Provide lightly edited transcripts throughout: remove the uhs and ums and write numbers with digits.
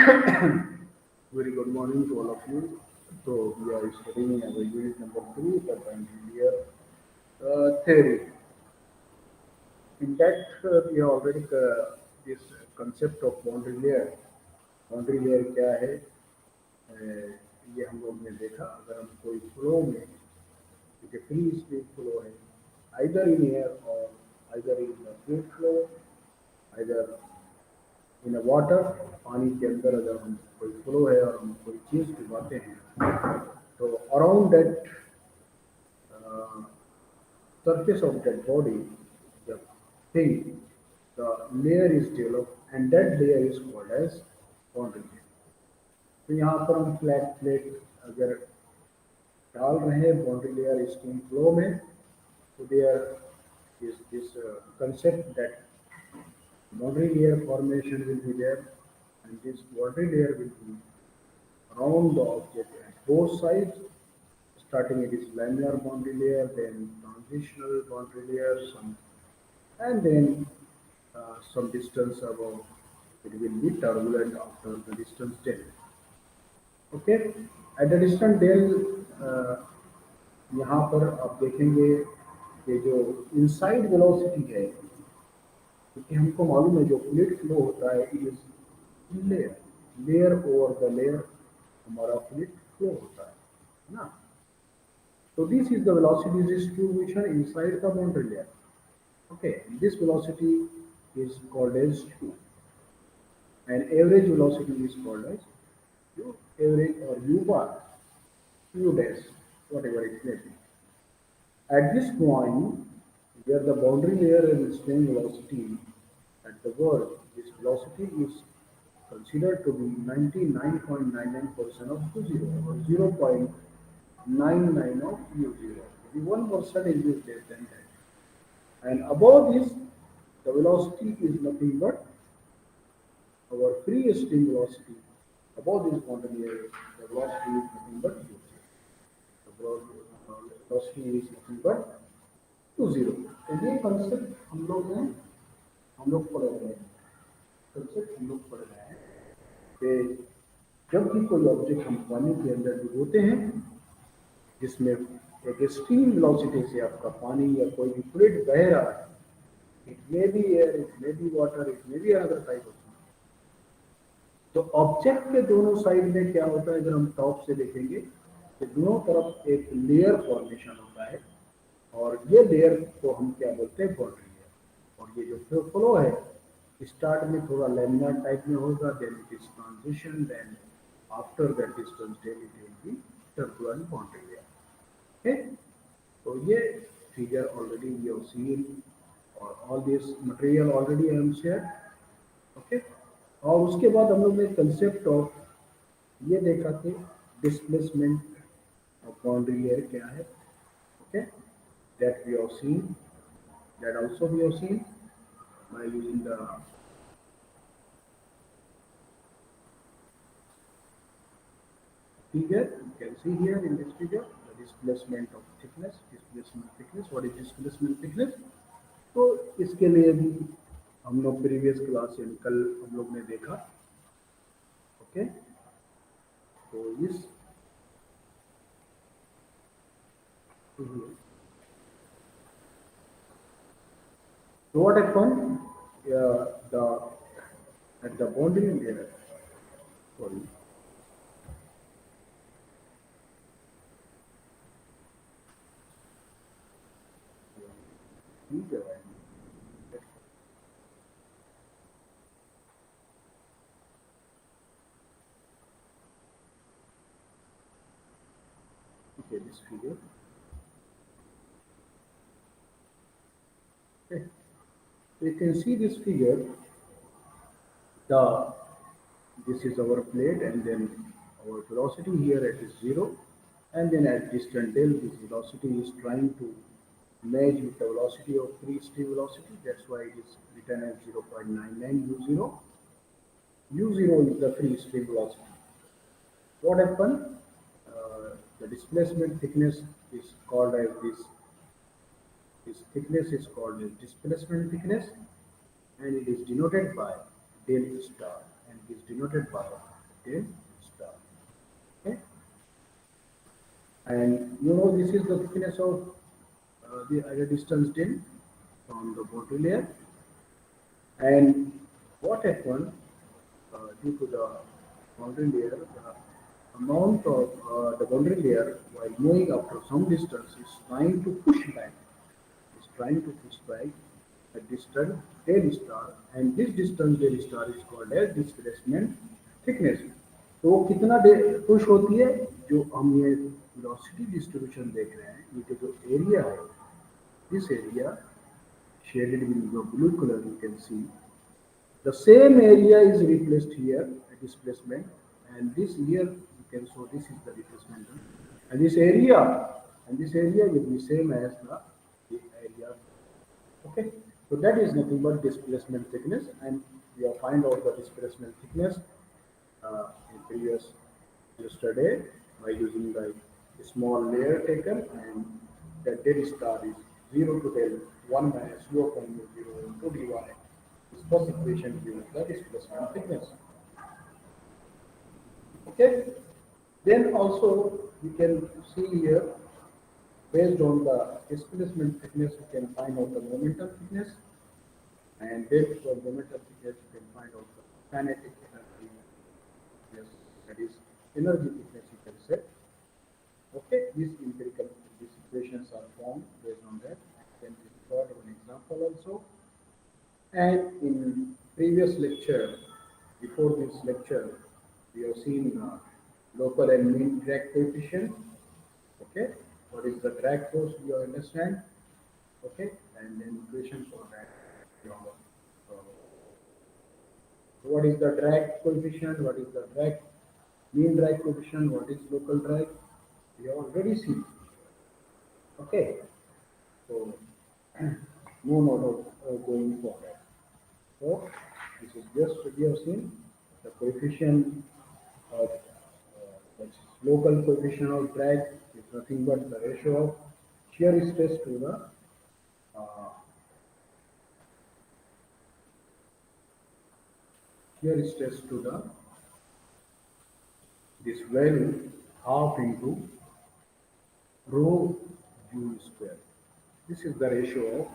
Very good morning to all of you. So we are studying our unit number 3, the layer theory. In that, we have already this concept of boundary layer. Boundary layer क्या है ये हम लोग ने देखा अगर हम कोई फ्लो में क्योंकि फ्री स्पीड फ्लो है आइदर इन एयर और either in fluid flow either in water पानी के अंदर अगर हम कोई फ्लो है और हम कोई चीज़ डुबाते हैं तो around that surface of that body the thing the layer is developed and that layer is called as boundary layer. तो यहाँ पर हम फ्लैट प्लेट अगर डाल रहे हैं बाउंड्री लेयर स्टीम फ्लो में तो there is this concept that boundary layer formation will be there and this boundary layer will be around the object at both sides. Starting it is laminar boundary layer, then transitional boundary layer, and then some distance above it will be turbulent after the distance del. Okay, at the distance del यहाँ पर आप देखेंगे कि जो inside velocity है क्योंकि हमको मालूम है जो फ्लूइड फ्लो होता है it is layer layer over the layer हमारा फ्लूइड फ्लो होता है ना. So this is the velocity distribution inside the boundary layer. Okay, this velocity is called as u, and average velocity is called as u average or u bar, u dash, whatever it may be. At this point, where the boundary layer is strain velocity at the world, this velocity is considered to be 99.99% of u0 or 0.99 of u0. The 1% is less than that. And above this, the velocity is nothing but our free stream velocity. Above this boundary layer, the velocity is nothing but u0. The velocity is nothing but u0. तो ये concept हम लोग पढ़ रहे हैं concept हम लोग पढ़ रहे हैं कि जब भी कोई ऑब्जेक्ट हम पानी के अंदर डुबोते हैं जिसमें एक स्ट्रीम वेलोसिटी से आपका पानी या कोई भी फ्लूइड बह रहा है it may be air it may be water it may be another type of तो ऑब्जेक्ट के दोनों साइड में क्या होता है अगर हम टॉप से देखेंगे तो दोनों तरफ एक लेयर फॉर्मेशन होता है और ये लेयर को हम क्या बोलते हैं बाउंड्री लेयर और ये जो फ्लो है स्टार्ट में थोड़ा लैमिनार टाइप में होगा then it is transition then after that distance then it will be turbulent boundary layer. Okay, so ये figure already we have seen or all this material already I am shared. Okay, और उसके बाद हम लोग ने concept of ये देखा कि डिस्प्लेसमेंट ऑफ बाउंड्री लेयर क्या है. Okay, that we have seen that also we have seen by using the figure. You can see here in this figure the displacement of thickness. Displacement thickness. What is displacement thickness? तो इसके लिए भी हम लोग previous class यानी कल हम लोग ने देखा. ओके, तो इस so what happened the at the boundary layer sorry okay this figure. Okay, so you can see this figure the this is our plate and then our velocity here it is 0 and then at distant del this velocity is trying to match with the velocity of free stream velocity. That's why it is written as 0.99 u0. u0 is the free stream velocity. What happened? The displacement thickness is called as this thickness is called as displacement thickness and it is denoted by del star and it is denoted by in star. Okay, and this is the thickness of the distance din from the boundary layer. And what happened due to the boundary layer, the amount of the boundary layer while moving after some distance is trying to push back, is trying to push back a distant del star, and this distance del star is called as displacement thickness. तो वो कितना push होती है, जो हम ये velocity distribution देख रहे हैं, ये जो एरिया है, this area shaded in the blue color, you can see the same area is replaced here, a displacement, and this here you can show this is the displacement, and this area will be same as the area. Okay, so that is nothing but displacement thickness, and we have find out the displacement thickness in previous yesterday by using the small layer taken, and the del star is 0 to del 1 minus 0.0 to dy. This first equation gives the displacement thickness. Okay, then also we can see here based on the displacement thickness we can find out the momentum thickness, and based on momentum thickness you can find out the kinetic energy thickness, that is energy thickness you can say. Okay, these equations are formed based on that. Then we got one example also. And in previous lecture, before this lecture, we have seen local and mean drag coefficient. Okay, what is the drag force? You understand? Okay, and then equation for that. So what is the drag coefficient? What is the drag mean drag coefficient? What is local drag? We have already seen. Okay, so no note of going forward. So this is just we have seen the coefficient of that's local coefficient of drag is nothing but the ratio of shear stress to the uh, shear stress to the this value half into rho u square. This is the ratio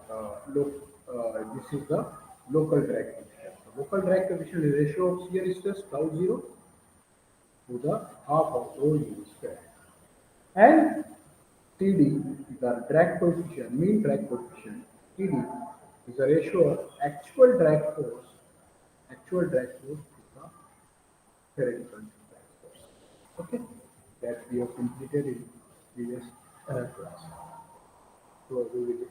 of this is the local drag coefficient. The local drag coefficient is ratio of shear stress tau 0 to the half of rho u square. And TD, the drag coefficient, mean drag coefficient, TD is a ratio of actual drag force to the theoretical drag force. Okay, that we have completed in previous class. So we will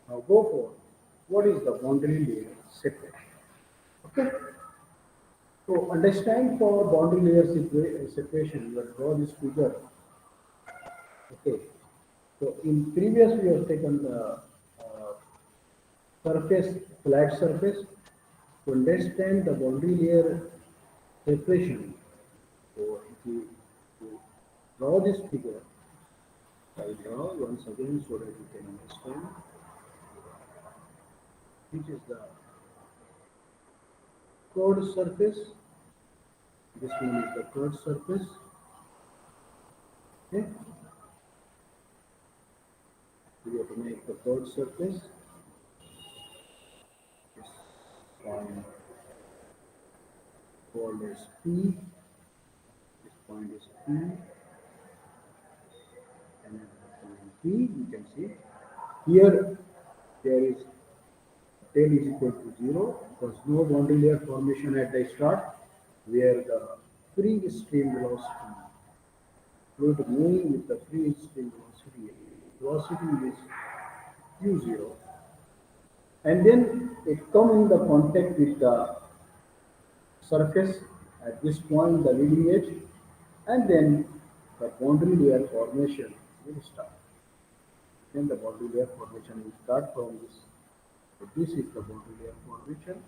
now go for what is the boundary layer separation. Okay, so understand for boundary layer separation, we will draw this figure. Okay, so in previous we have taken the surface, flat surface. To understand the boundary layer separation, so if you to draw this figure, I draw once again so that you can understand. This is the curved surface. This one is the curved surface. Okay, we have to make the curved surface. This point called as P. This point is P, and point P. You can see here there is tail is equal to 0 because no boundary layer formation at the start, where the free stream velocity, fluid moving with the free stream velocity is u0, and then it come in the contact with the surface at this point, the leading edge, and then the boundary layer formation will start. Then the boundary layer formation will start from this. So this is the boundary layer formation.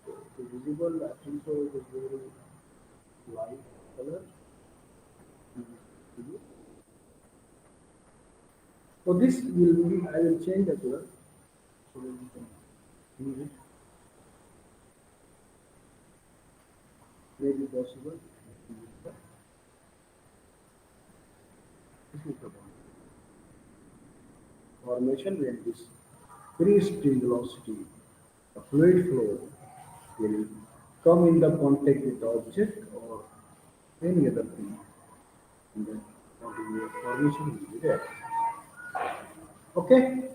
So visible, I think so it is very light color. So this will be, I will change the color so that you can use it. Maybe possible. This is the one. Formation when this free stream velocity, the fluid flow will come in the contact with the object or any other thing, and then continuous formation will be there. Okay.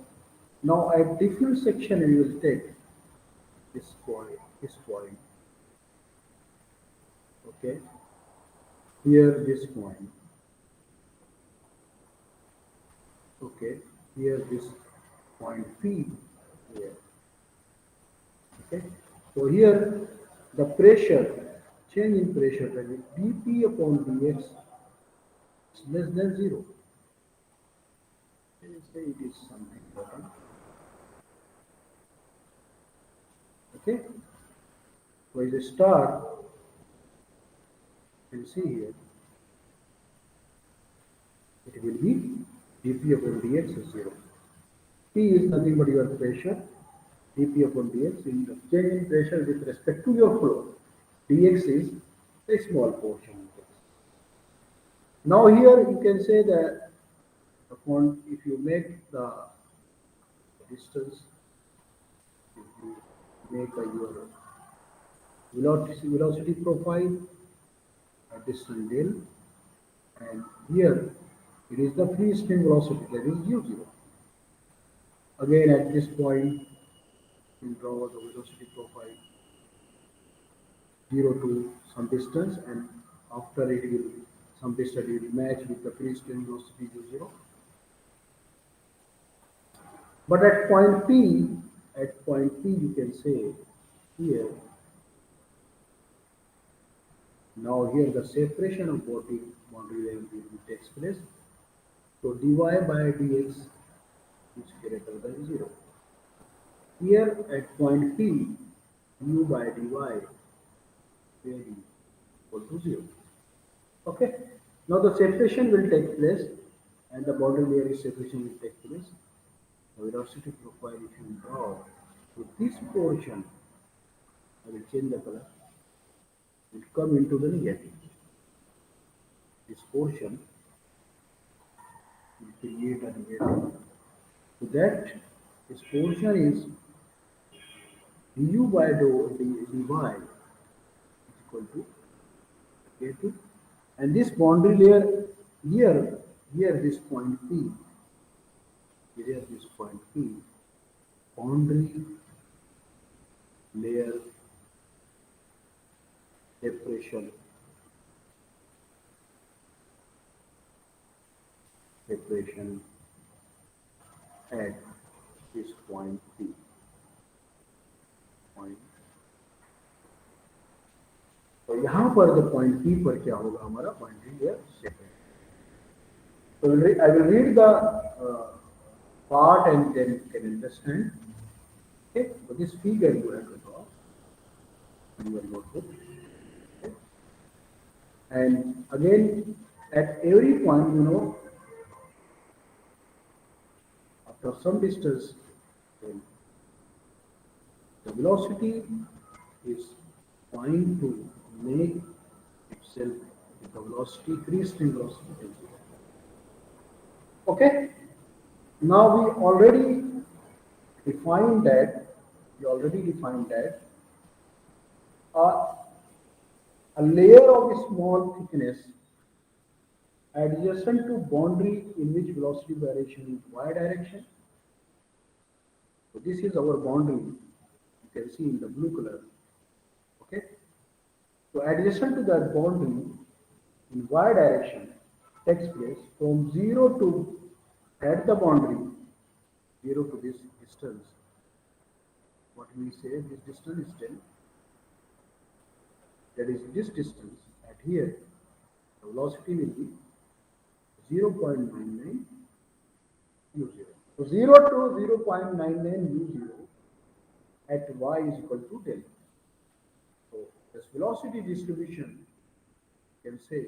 Now at diffuse section we will take this point. Okay. Here this point. Okay. Here this point P here. Okay. So here the pressure, change in pressure, that is dP upon dx is less than 0. Let us say it is something important. Okay. So is a star, you can see here, it will be dP upon dx is 0. P is nothing but your pressure, dP upon dx in the change in pressure with respect to your flow. Dx is a small portion. Now here you can say that upon if you make the distance, if you make your velocity profile at distance del, and here it is the free stream velocity, that is u0. Again at this point you draw the velocity profile 0 to some distance, and after it will some distance it will match with the free stream velocity u0. But at point P you can say here, now here the separation of boundary layer will takes place. So dy by dx is greater than 0. Here at point P, u by dy will be equal to 0. Okay. Now the separation will take place, and the boundary layer separation will take place. The velocity profile, if you draw to this portion, I will change the color, will come into the negative. This portion will create a negative. So that this portion is du by dy is equal to negative, and this boundary layer here this point P, here this point P, boundary layer separation at this point P point. तो यहाँ पर the point P पर क्या होगा हमारा boundary layer separation. So I will read the part and then you can understand. Okay, so this figure you have to draw in your notebook. Okay. And again, at every point, after some distance, then the velocity is trying to make itself with the velocity, free stream velocity. Okay. Now we already defined that. A layer of small thickness adjacent to boundary in which velocity variation in y direction. So this is our boundary. You can see in the blue color. Okay. So adjacent to that boundary in y direction takes place from 0 to at the boundary 0 to this distance. What we say this distance is 10. That is this distance at here. The velocity will be 0.99 u0. So 0 to 0.99 u0 at y is equal to del. So this velocity distribution, you can say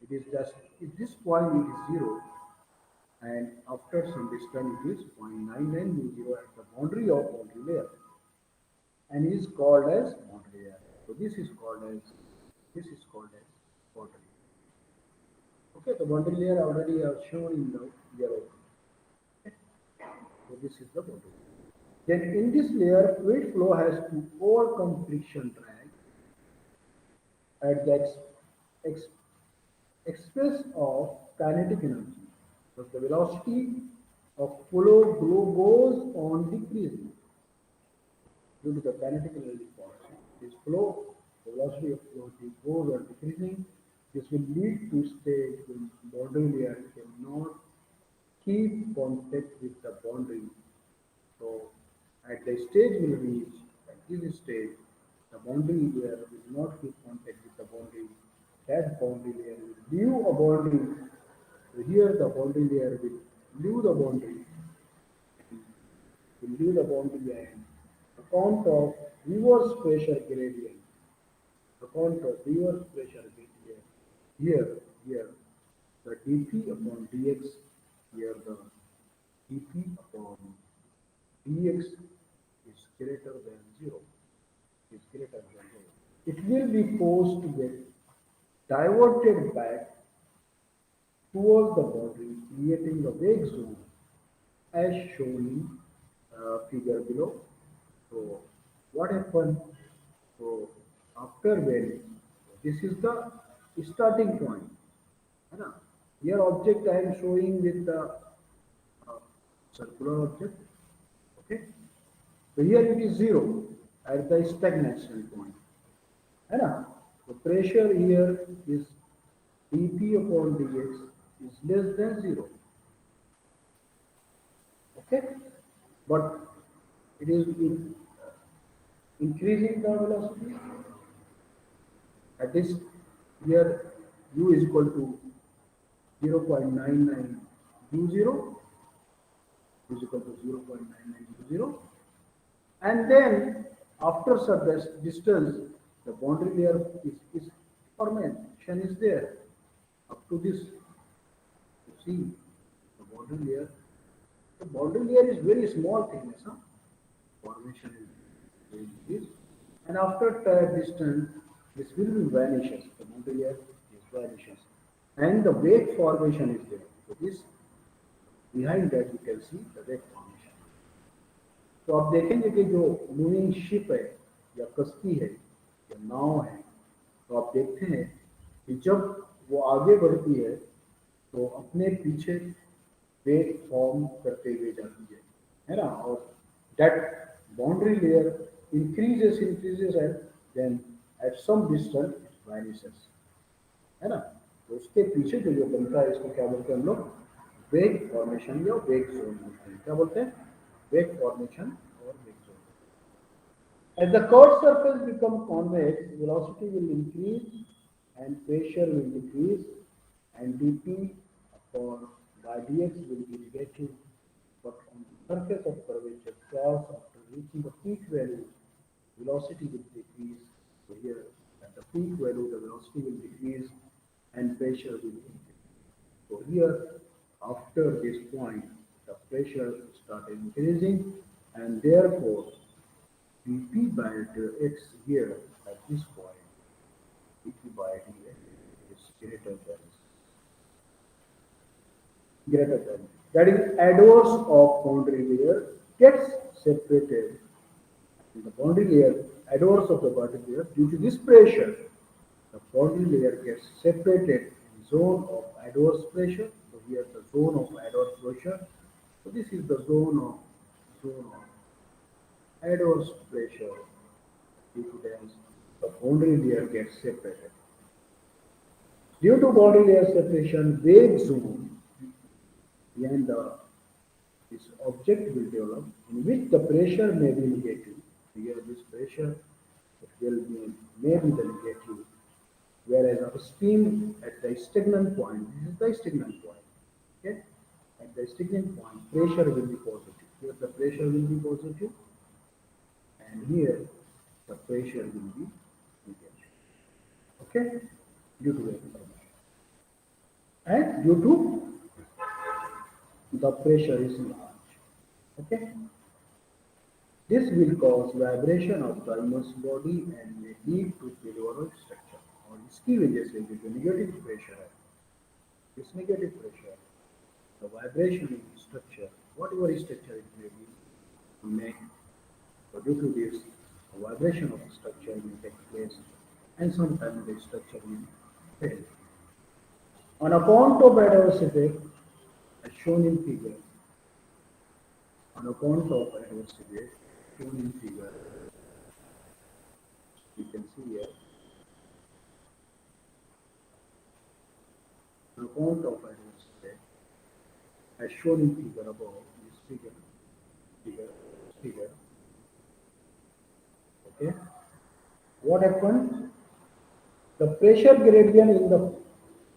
it is just, if this point is 0, and after some distance it is 0.99 at the boundary of boundary layer and is called as boundary layer. So this is called as boundary. Okay, the boundary layer already are shown in the yellow. Okay, so this is the boundary. Then in this layer, fluid flow has to overcome friction drag at the ex- express of kinetic energy. But the velocity of flow goes on decreasing due to the kinetic energy policy. This flow, the velocity of flow goes on decreasing. This will lead to stage when boundary layer cannot keep contact with the boundary. So at the stage will reach, at this stage, the boundary layer will not keep contact with the boundary. That boundary layer will leave a boundary. So here the boundary layer will leave the boundary, will leave the boundary and account of reverse pressure gradient. Account of reverse pressure gradient. Here, the dP upon dx, here the dP upon dx is greater than 0. Is greater than 0. It will be forced to get diverted back towards the boundary, creating a wake zone as shown in figure below. So what happened? So after when this is the starting point. है ना? Here object I am showing with the uh, circular object. Okay. So here it is 0 at the stagnation point. है ना? So pressure here is dP upon dx is less than 0. Okay? But it is increasing the velocity at this here u is equal to 0.9920 is equal to 0.9920 and then after such distance the boundary layer is formation is there up to this you see the boundary layer is very small thickness huh? Formation is very this and after distance this will be vanishes the boundary layer is vanishes and the wake formation is there so this behind that you can see the wake formation. तो आप देखेंगे कि जो moving ship है या कश्ती है या नाव है तो आप देखते हैं कि जब वो आगे बढ़ती है तो अपने पीछे वेग फॉर्म करते हुए जाती है ना और that boundary layer increases and then at some distance it vanishes है ना तो उसके पीछे जो बनता है इसको क्या बोलते हैं हम लोग वेग फॉर्मेशन या वेग जोन बोलते हैं क्या बोलते हैं वेग फॉर्मेशन और वेग zone. As the curved surface becomes convex, velocity will increase and pressure will decrease and dP upon by dx will be negative. But on the surface of curvature cross after reaching the peak value, velocity will decrease. So here at the peak value the velocity will decrease and pressure will increase. So here after this point the pressure started increasing and therefore dP by dx here at this point, dP by dx is greater than that is adverse of boundary layer gets separated in the boundary layer adverse of the boundary layer due to this pressure the boundary layer gets separated in zone of adverse pressure so here the zone of adverse pressure so this is the zone of adverse pressure due to that the boundary layer gets separated. Due to boundary layer separation, wave zone behind this object will develop in which the pressure may be negative. Here this pressure it will be maybe the negative, whereas upstream at the stagnant point, this is the stagnant point. Okay? At the stagnant point, pressure will be positive. Here the pressure will be positive and here the pressure will be negative. Okay? Due to wave formation. And due to the pressure is large. Okay, this will cause vibration of the immersed body and may lead to failure of structure. और इसकी वजह से जो negative pressure है, this negative pressure, the vibration in the structure, whatever structure it may be, may, so due to this, the vibration of the structure will take place, and sometimes the structure will fail. On account of adverse effect, as shown in figure, on account of adverse effect shown in figure, you can see here, on account of adverse effect, as shown in figure above, this figure, figure, okay, what happened? The pressure gradient in the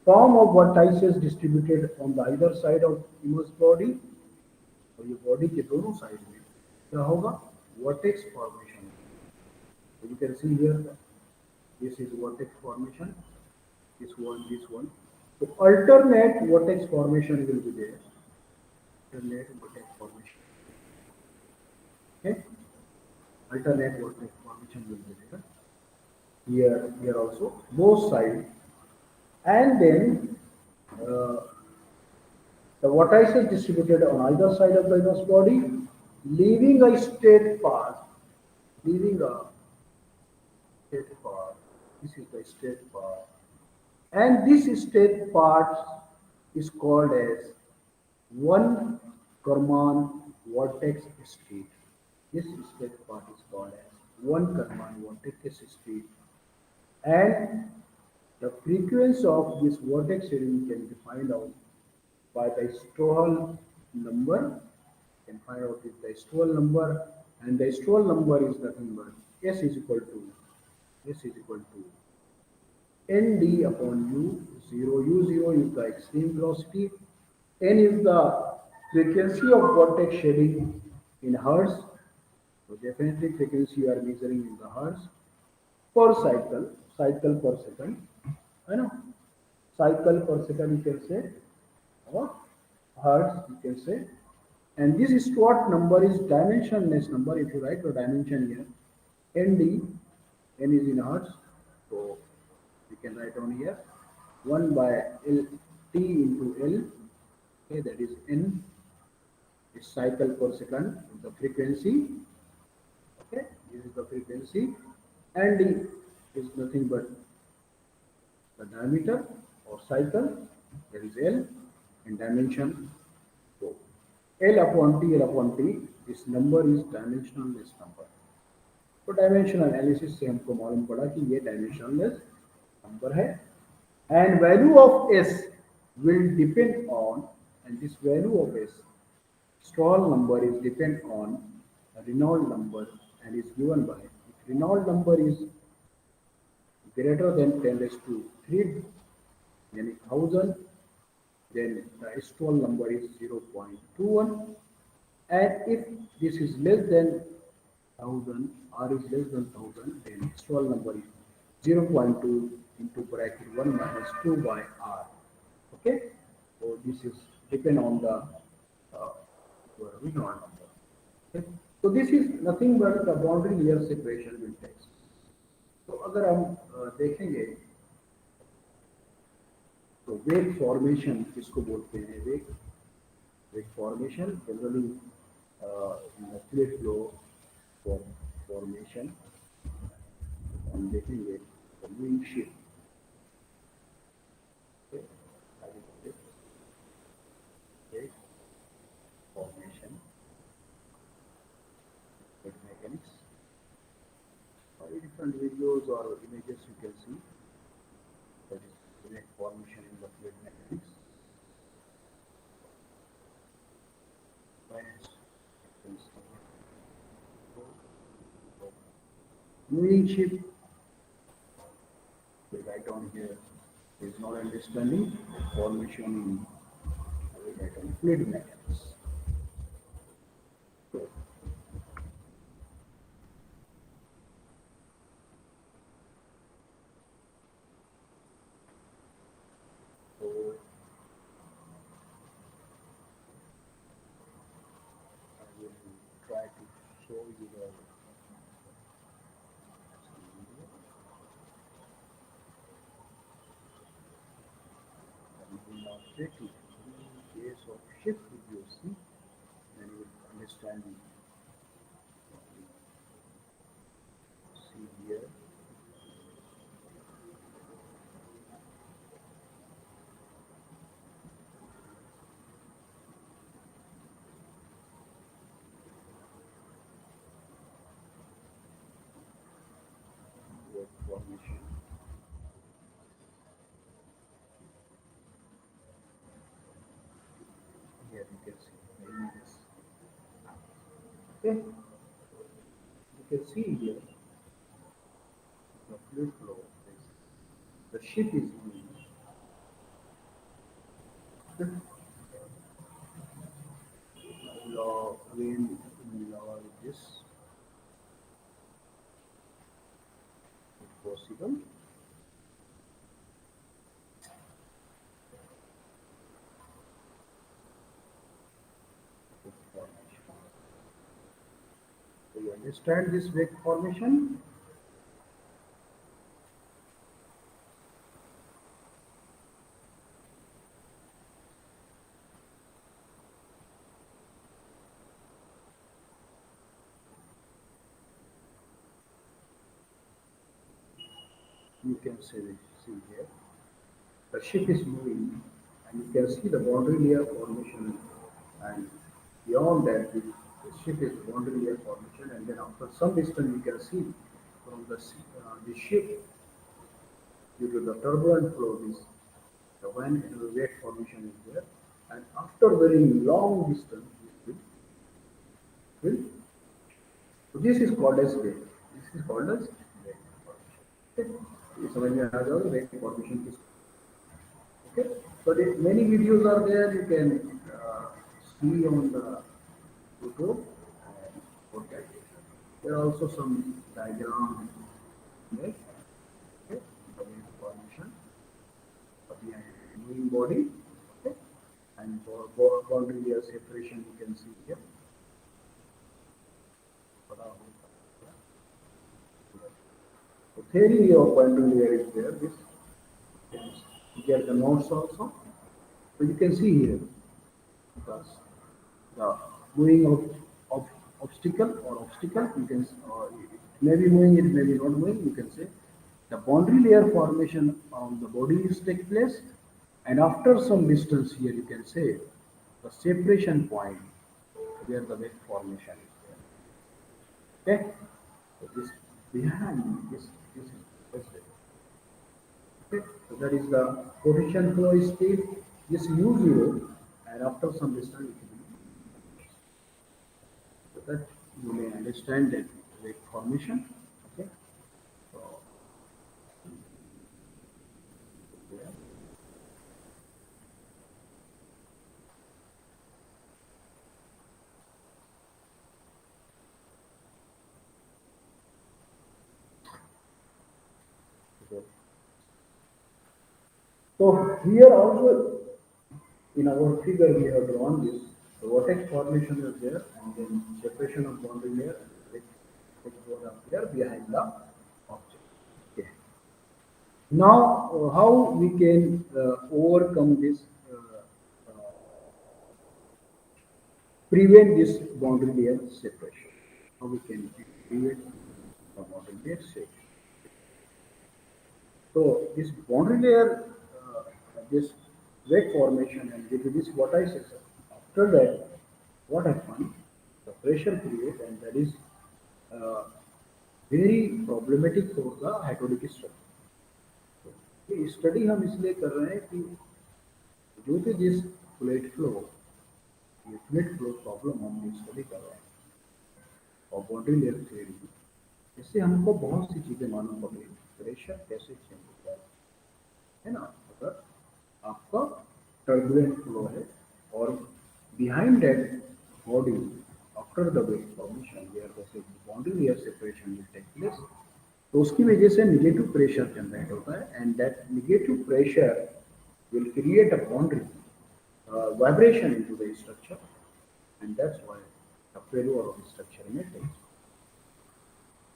form of vertices distributed on the either side of immersed body, और ये body के दोनों side में क्या होगा? Vertex formation. You can see here, this is vortex formation, this one. So alternate vortex formation will be there. Alternate vortex formation. Okay. Alternate vortex formation will be there. Here also, both sides, and then uh, the vortices distributed on either side of the inner body, leaving a straight path, leaving a straight path. This is the straight path. And this state part is called as one Karman vortex state. This state part is called as one Karman vortex state. And the frequency of this vortex sharing can be found out by the Strouhal number. You can find out with the Strouhal number, and the Strouhal number is nothing but S is equal to Nd upon U, 0, U0 is the extreme velocity, N is the frequency of vortex shedding in hertz, so definitely frequency you are measuring in the hertz, per cycle per second, I know, cycle per second you can say, or hertz you can say, and this Stuart number is dimensionless number. If you write the dimension here, Nd, N is in hertz, so we can write on here 1 by L T into L, okay, that is N is cycle per second, the frequency, okay, this is the frequency, and D is nothing but the diameter or cycle, that is L, and dimension. So L upon T, this number is dimensionless number. तो dimensional analysis से हमको मालूम पड़ा कि ये dimensionless number है, and value of S will depend on, and this value of S, Stall number is depend on Reynolds number and is given by, if Reynolds number is greater than 10 raised to 3, yani 1000, then the Stall number is 0.21, and if this is less than 1000, R is less than 1000, then Stall number is 0.2 into bracket 1 minus 2 by R. Okay, so this is depend on the Reynolds number. Okay? So this is nothing but the boundary layer separation will take. तो अगर हम देखेंगे तो वेग formation किसको बोलते हैं? वेग formation generally in the fluid flow formation हम देखेंगे मूविंग शिप, वेग formation, mechanics, very different videos or images you can see, that is fluid formation in the fluid mechanics. Moving ship, we write down here, is not understanding formation in, we write down fluid mechanics. So show you the moving object. In case of shift, if you see, then you will understand what we see here. Word formation. Here you can see the images. Okay, you can see here the fluid flow. The ship is moving. Okay. Law again law this if possible. Formation. So you understand this wave formation? You can see here. The ship is moving and you can see the boundary layer formation and beyond that the ship is boundary layer formation and then after some distance you can see from the ship due to the turbulent flow this the wind and the wave formation is there and after very long distance will so this is called as wave. This is called as wave formation. Okay? ये समझ में आ जाओगे wave formation किस okay. So many videos are there. You can see on the YouTube. And okay. There are also some diagram there. Okay. The wave formation of the moving body. Okay. And for boundary layer separation, you can see here. The theory of boundary layer is there. This you get the notes also. So you can see here because the moving of obstacle or obstacle you can it may be moving, it may be not moving. You can say the boundary layer formation on the body is take place, and after some distance here you can say the separation point where the wave formation is there. Okay, so this behind this is this way. Okay, so that is the position flow state. This u0, and after some distance it will be so that you may understand that wave formation. Okay, so yeah. So here also in our figure we have drawn this. The vortex formation is there, and then separation of boundary layer and which both are there behind the object. Okay. Now, how we can overcome this, prevent this boundary layer separation? How we can prevent the boundary layer separation? So this boundary layer, this wave formation, and due to this what I said, sir. After that, what happened? The pressure create, and that is uh, very problematic for the hydraulic structure. ये study हम इसलिए कर रहे हैं कि due to this fluid flow problem हम study कर रहे हैं और बॉडी लेयर थ्योरी इससे हमको बहुत सी चीज़ें मालूम पड़ गई प्रेशर कैसे चेंज होता है ना अगर आपका टर्बुलेंट फ्लो है और behind that body after the wave formation where the boundary layer separation will take place तो उसकी वजह से निगेटिव प्रेशर जनरेट होता है and that negative pressure will create a boundary vibration into the structure and that's why failure of structure में tense.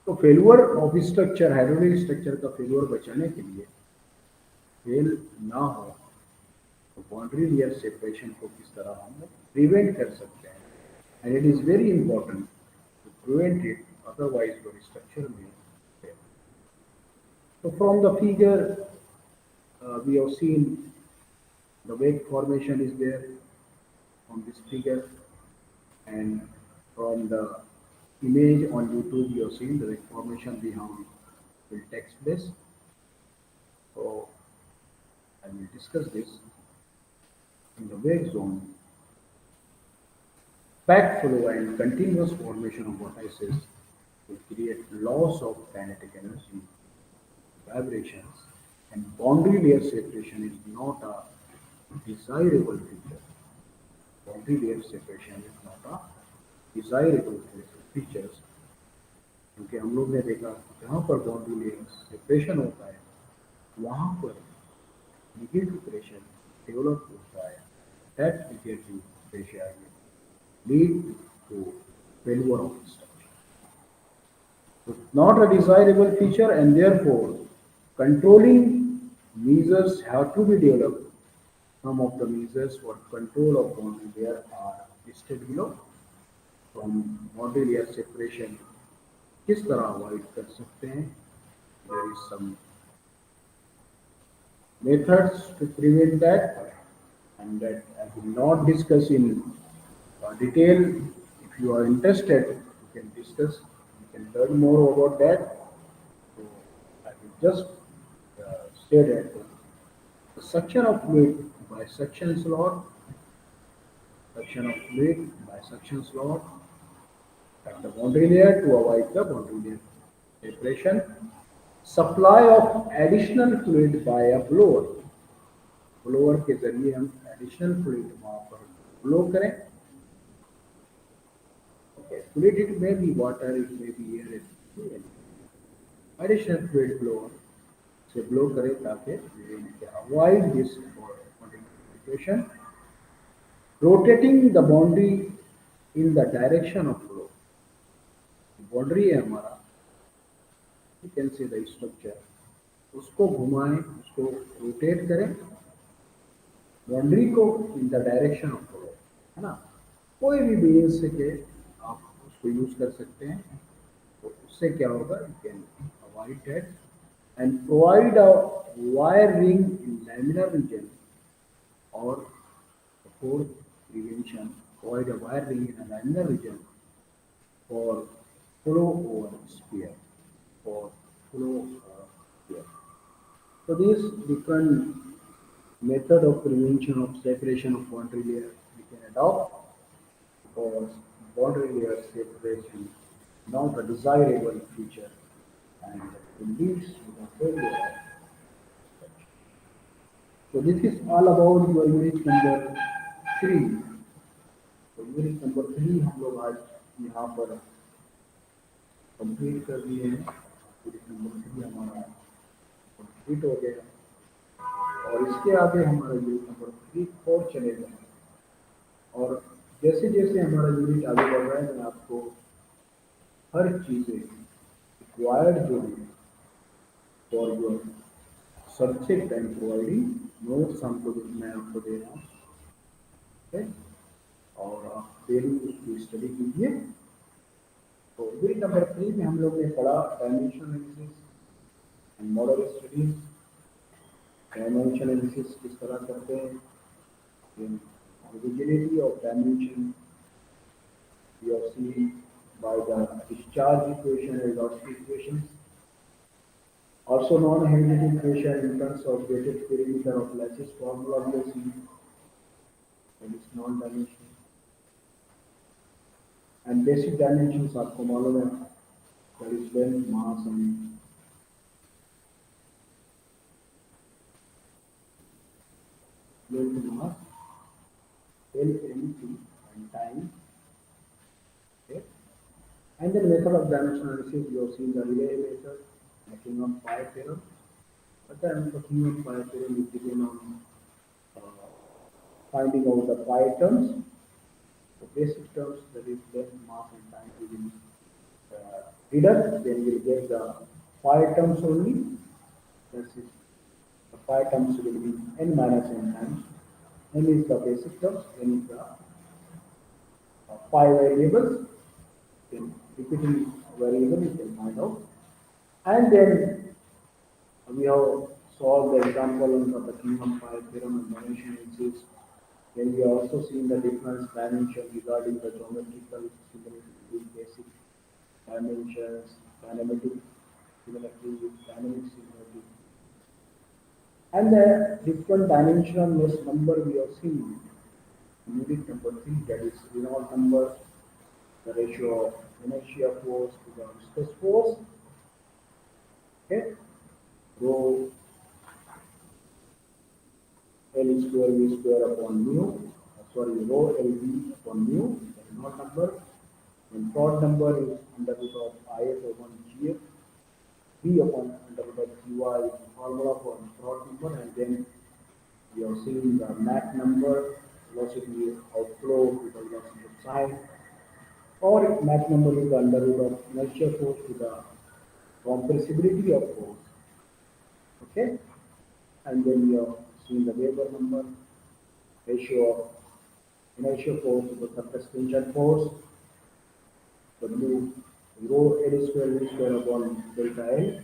तो failure of structure hydraulic structure का failure बचाने के लिए फेल ना हो तो बाउंड्री लेयर सेपरेशन को किस तरह हम प्रिवेंट कर सकते हैं and it is very important to prevent it otherwise your structure में fail. So from the figure we have seen the wave formation is there on this figure, and from the image on YouTube you have seen the wave formation behind will take place. So I will discuss this in the wave zone. Backflow and continuous formation of vortices will create loss of kinetic energy, vibrations, and boundary layer separation is not a desirable feature. Boundary layer separation is not a desirable features क्योंकि हम लोग ने देखा जहाँ पर boundary layer separation होता है वहाँ पर निगेटिव प्रेशर डेवलप होता है that negative pressure lead to failure of structure. It's not a desirable feature and therefore controlling measures have to be developed. Some of the measures for control of boundary layer are listed below. From boundary layer separation किस तरह avoid कर सकते हैं there is some methods to prevent that and that I will not discuss in detail. If you are interested, you can discuss, you can learn more about that. So I will just say that the suction of fluid by suction slot, suction of fluid by suction slot at the boundary layer to avoid the boundary layer separation, supply of additional fluid by a blower, blower के जरिए हम additional fluid वहाँ पर blow करें. Okay, fluid it may be water, it may be air, it may be anything. Additional fluid blower से blow करें ताकि avoid this situation, rotating the boundary in the direction of flow. Boundary है हमारा, you can see the structure, उसको घुमाएं, उसको rotate करें, boundary को in the direction of flow, है ना, कोई भी बेस से के आप उसको यूज कर सकते हैं तो उससे क्या होगा you can avoid that and provide a wire ring in laminar region और fourth prevention provide a wire ring in laminar region for flow over sphere for flow sphere. So these different method of prevention of separation of boundary layer we can adopt because boundary layer separation is not a desirable feature and it leads to the failure of structure. So this is all about your unit number 3. तो unit number 3 हम लोग आज यहाँ पर complete कर दिए हैं. Unit number 3 हमारा कंप्लीट हो गया और इसके आगे हमारा यूनिट नंबर 3 4 चलेगा और जैसे जैसे हमारा यूनिट आगे बढ़ रहा है मैं आपको हर चीज़ें रिक्वायर्ड जो है for your subject and providing notes हमको मैं आपको दे रहा हूँ. ठीक है, और आप डेली उसकी स्टडी कीजिए. तो यूनिट नंबर 3 में हम लोग ने पढ़ा dimension analysis and model studies. Dimension analysis किस तरह करते हैं, rigidity of dimension we have seen by the discharge equation and velocity equations, also known as rigidity equation in terms of weighted perimeter of lattice formula we have seen, and it's non-dimensional. And basic dimensions आपको मालूम है, that is length, mass and length, mass, length and time. Okay. And then method of dimension analysis, you have seen the relay method, making of pi theorem. But then talking of pi theorem, we begin on finding out the pi terms. So basic terms, that is length, mass, and time. We will deduct, then we'll get the 5 terms only. That's it. The 5 terms will be n minus n times. N is the basic terms, n is the 5 variables. Then repeating variable you can find out. And then we have solved the example of the kingdom 5 theorem and dimension exists. Then we have also seen the difference dimension regarding the geometrical similarity between basic dimensions, kinematic similarity, dynamic similarity. And the different dimensionless number we have seen in unit number 3, that is Reynolds number, the ratio of inertia force to the viscous force. Okay, rho L square V square upon mu, rho L V upon mu, the Reynolds number. And Prod number is under root of IF upon GF, V upon under root of GY is the formula for Prod number, and then we have seen the Mach number, velocity outflow to the velocity of sign, or Mach number is the under root of inertia force to the compressibility of force. Okay, and then we have seen the Weber number, ratio of inertial force to the surface tension force, W rho L square V square upon delta L,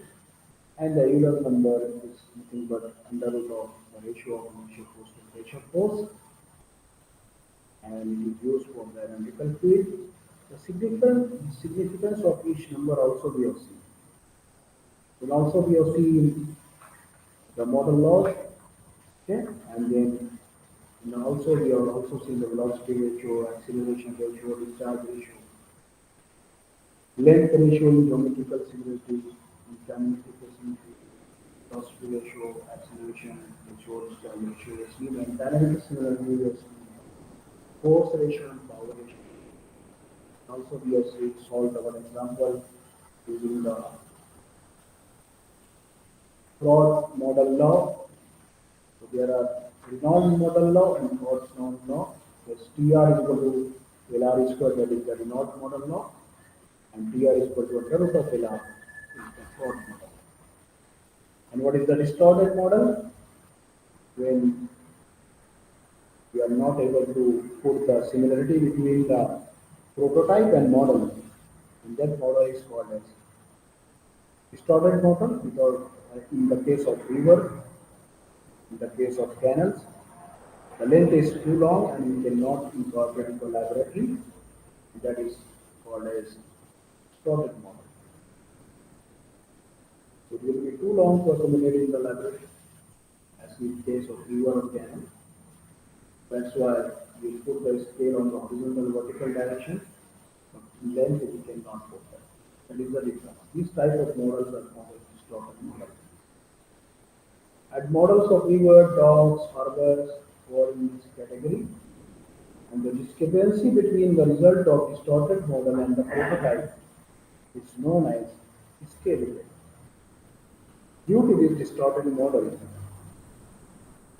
and the Euler number is nothing but under root of the ratio of inertial force to pressure force, and it is used for the analytical field. The significance of each number also we have seen. Will also we have seen the model laws, okay, and then also we have also seen the velocity ratio, acceleration ratio, discharge ratio, length ratio in geometrical similarity, in kinematic similarity, velocity ratio, acceleration ratio, discharge ratio, we have seen, and dynamic similarity we have seen, force ratio and power ratio. Also we have seen solved our example using the Fraud model law. So there are Reynolds model law and Fraud's law. Yes, TR is equal to LR square, that is the Reynolds model law, and TR is equal to under root of LR is the Fraud model. And what is the distorted model? When we are not able to put the similarity between the prototype and model, and that model is called as distorted model, because in the case of river, in the case of canals, the length is too long and we cannot incorporate into laboratory. That is called as distorted model. So it will be too long to accommodate in the laboratory, as in case of river or canal. That's why we put the scale on the horizontal vertical direction, but in length we cannot put that. That is the difference. These type of models are called as distorted models. And models of river, docks, harbors fall in this category. And the discrepancy between the result of distorted model and the prototype is known as scalability. Due to this distorted model,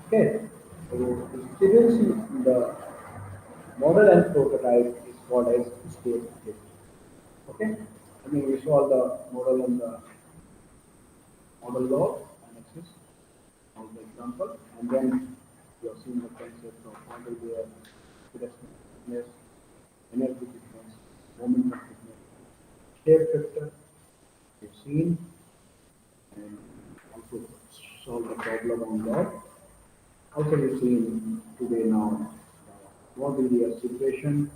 okay, so the discrepancy in the model and prototype is called as scalability. Okay, I mean we solve the model and the model law analysis of the example, and then we have seen the concept of model where fitness, energy fitness, momentum fitness, shape factor, we've seen, and also solve the problem on that. Also we've seen today now what will be a situation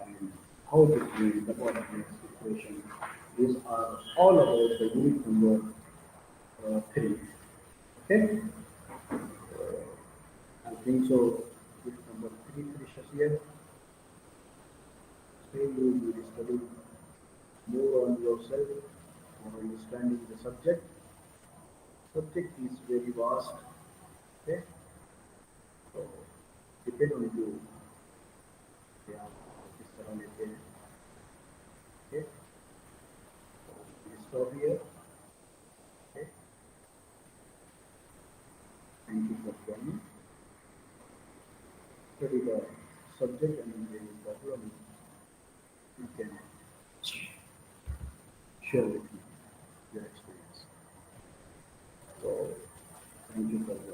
and how to create the coordinate situation. These are all about the unit number 3. Okay? I think so. Unit number 3 finishes here. Still you will be studying more on yourself, on understanding the subject. Subject is very vast. Okay? So depend on you. Yeah, this okay. Okay? So we stop here. Okay? Thank you for joining. Study the subject and then share with me your experience. So thank you for your